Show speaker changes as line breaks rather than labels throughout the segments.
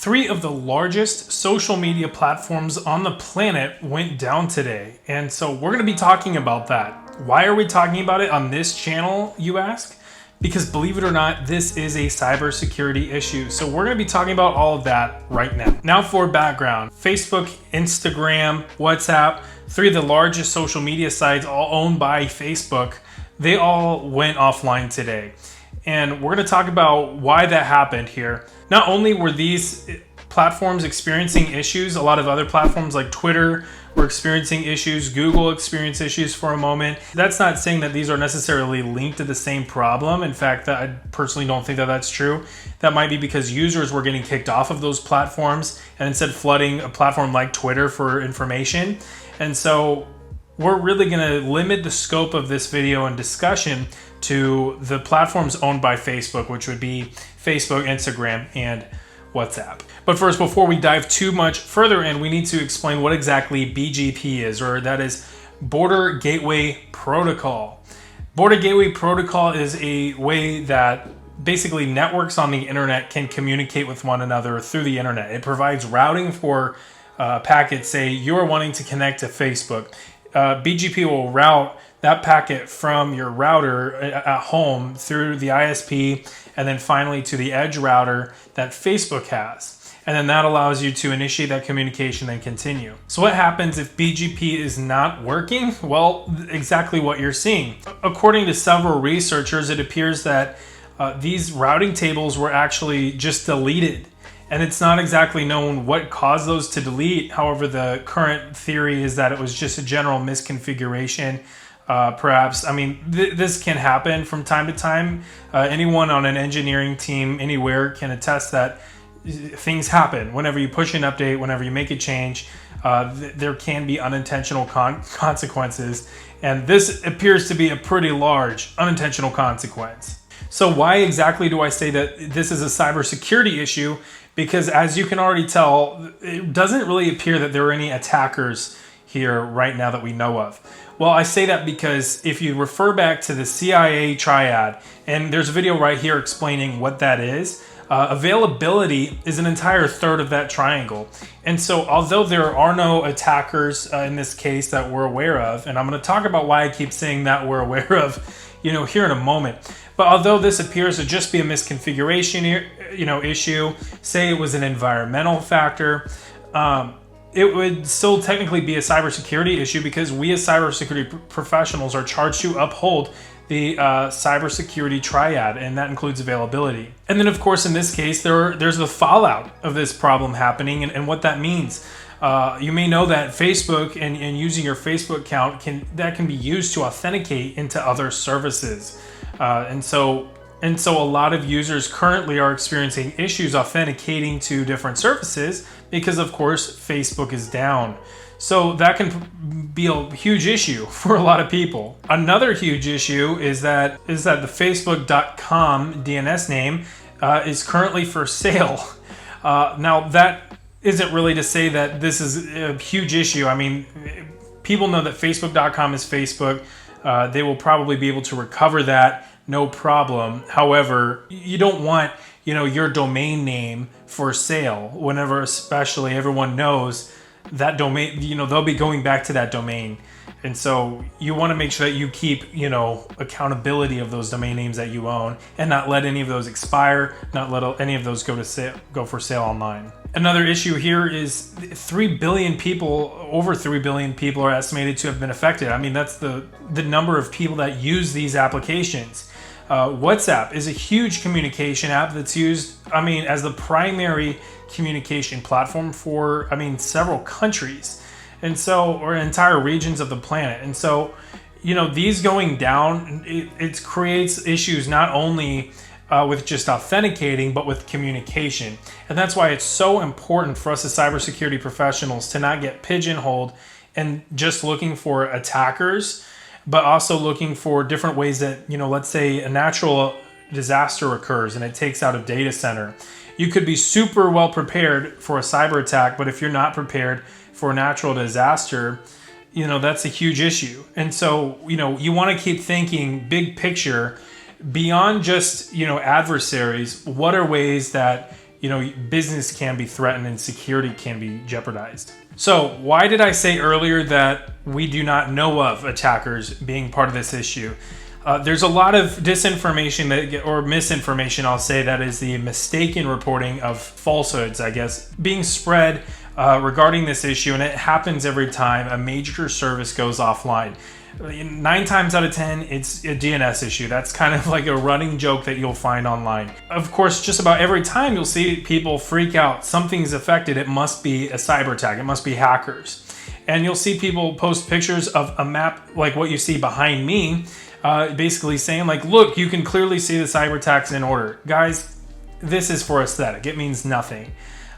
Three of the largest social media platforms on the planet went down today. And so we're going to be talking about that. Why are we talking about it on this channel, you ask? Because believe it or not, this is a cybersecurity issue. So we're going to be talking about all of that right now. Now for background, Facebook, Instagram, WhatsApp, three of the largest social media sites all owned by Facebook, they all went offline today. And we're going to talk about why that happened here. Not only were these platforms experiencing issues, a lot of other platforms like Twitter were experiencing issues, Google experienced issues for a moment. That's not saying that these are necessarily linked to the same problem. In fact, I personally don't think that that's true. That might be because users were getting kicked off of those platforms and instead flooding a platform like Twitter for information. And so we're really going to limit the scope of this video and discussion to the platforms owned by Facebook, which would be Facebook, Instagram, and WhatsApp. But first, before we dive too much further in, we need to explain what exactly BGP is, or that is Border Gateway Protocol. Border Gateway Protocol is a way that basically networks on the internet can communicate with one another through the internet. It provides routing for packets. Say you are wanting to connect to Facebook. BGP will route that packet from your router at home through the ISP and then finally to the edge router that Facebook has. And then that allows you to initiate that communication and continue. So what happens if BGP is not working? Well, exactly what you're seeing. According to several researchers, it appears that these routing tables were actually just deleted. And it's not exactly known what caused those to delete. However, the current theory is that it was just a general misconfiguration. Perhaps, I mean, this can happen from time to time. Anyone on an engineering team anywhere can attest that things happen. Whenever you push an update, whenever you make a change, there can be unintentional consequences. And this appears to be a pretty large unintentional consequence. So why exactly do I say that this is a cybersecurity issue? Because as you can already tell, it doesn't really appear that there are any attackers here right now that we know of. Well, I say that because if you refer back to the CIA triad, and there's a video right here explaining what that is, availability is an entire third of that triangle. And so although there are no attackers in this case that we're aware of, and I'm going to talk about why I keep saying that we're aware of, here in a moment. But although this appears to just be a misconfiguration, issue, say it was an environmental factor, it would still technically be a cybersecurity issue because we as cybersecurity professionals are charged to uphold the cybersecurity triad, and that includes availability. And then, of course, in this case, there's the fallout of this problem happening and what that means. You may know that Facebook and using your Facebook account can be used to authenticate into other services. And so a lot of users currently are experiencing issues authenticating to different services because, of course, Facebook is down. So that can be a huge issue for a lot of people. Another huge issue is that the Facebook.com DNS name is currently for sale. Now, that isn't really to say that this is a huge issue. I mean, people know that Facebook.com is Facebook. They will probably be able to recover that. No problem. However, you don't want, your domain name for sale whenever, especially everyone knows that domain, they'll be going back to that domain. And so you want to make sure that you keep, accountability of those domain names that you own and not let any of those expire, not let any of those go for sale online. Another issue here is 3 billion people, over 3 billion people are estimated to have been affected. I mean, that's the number of people that use these applications. WhatsApp is a huge communication app that's used, as the primary communication platform for, several countries. And so, or entire regions of the planet. And so, these going down, it creates issues not only with just authenticating, but with communication. And that's why it's so important for us as cybersecurity professionals to not get pigeonholed and just looking for attackers, but also looking for different ways that, let's say a natural disaster occurs and it takes out a data center. You could be super well prepared for a cyber attack, but if you're not prepared for a natural disaster, that's a huge issue. And so, you want to keep thinking big picture beyond just, adversaries. What are ways that, business can be threatened and security can be jeopardized. So why did I say earlier that we do not know of attackers being part of this issue? There's a lot of disinformation or misinformation, I'll say, that is the mistaken reporting of falsehoods, I guess, being spread regarding this issue, and it happens every time a major service goes offline. 9 times out of 10, it's a DNS issue. That's kind of like a running joke that you'll find online. Of course, just about every time you'll see people freak out, something's affected, it must be a cyber attack, it must be hackers. And you'll see people post pictures of a map like what you see behind me, basically saying like, look, you can clearly see the cyber attacks in order. Guys, this is for aesthetic. It means nothing.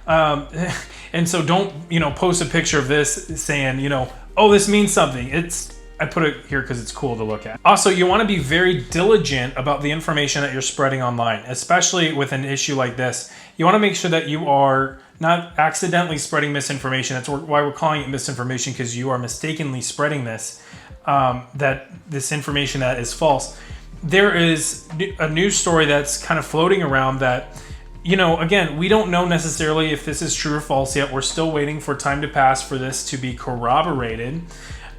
And so don't, post a picture of this saying, oh, this means something. I put it here because it's cool to look at. Also, you want to be very diligent about the information that you're spreading online, especially with an issue like this. You want to make sure that you are not accidentally spreading misinformation. That's why we're calling it misinformation, because you are mistakenly spreading this, this information that is false. There is a news story that's kind of floating around that, again, we don't know necessarily if this is true or false yet. We're still waiting for time to pass for this to be corroborated.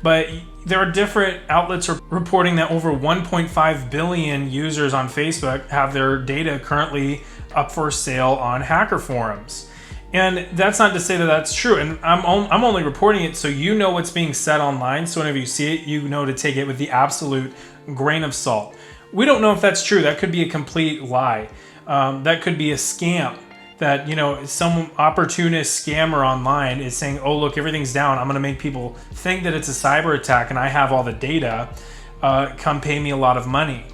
But there are different outlets reporting that over 1.5 billion users on Facebook have their data currently up for sale on hacker forums. And that's not to say that that's true. And I'm only reporting it so you know what's being said online. So whenever you see it, you know to take it with the absolute grain of salt. We don't know if that's true. That could be a complete lie. That could be a scam. That, some opportunist scammer online is saying, oh, look, everything's down. I'm going to make people think that it's a cyber attack and I have all the data. Come pay me a lot of money.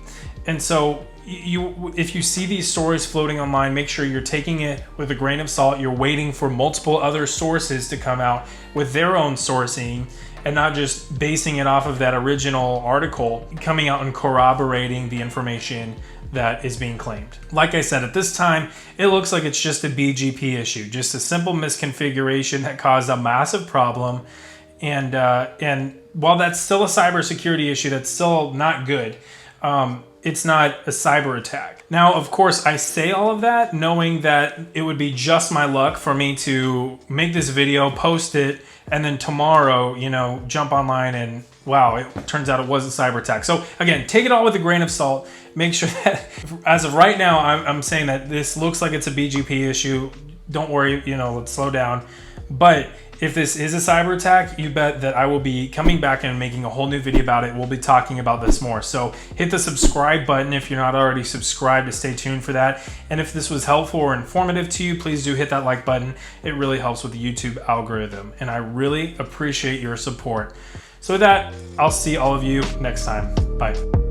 And so if you see these stories floating online, make sure you're taking it with a grain of salt. You're waiting for multiple other sources to come out with their own sourcing and not just basing it off of that original article coming out and corroborating the information that is being claimed. Like I said, at this time, it looks like it's just a BGP issue, just a simple misconfiguration that caused a massive problem. And while that's still a cybersecurity issue, that's still not good. It's not a cyber attack. Now, of course, I say all of that knowing that it would be just my luck for me to make this video, post it, and then tomorrow, jump online and wow, it turns out it was a cyber attack. So again, take it all with a grain of salt. Make sure that as of right now, I'm saying that this looks like it's a BGP issue. Don't worry, let's slow down. But if this is a cyber attack, you bet that I will be coming back and making a whole new video about it. We'll be talking about this more. So hit the subscribe button if you're not already subscribed to stay tuned for that. And if this was helpful or informative to you, please do hit that like button. It really helps with the YouTube algorithm. And I really appreciate your support. So with that, I'll see all of you next time. Bye.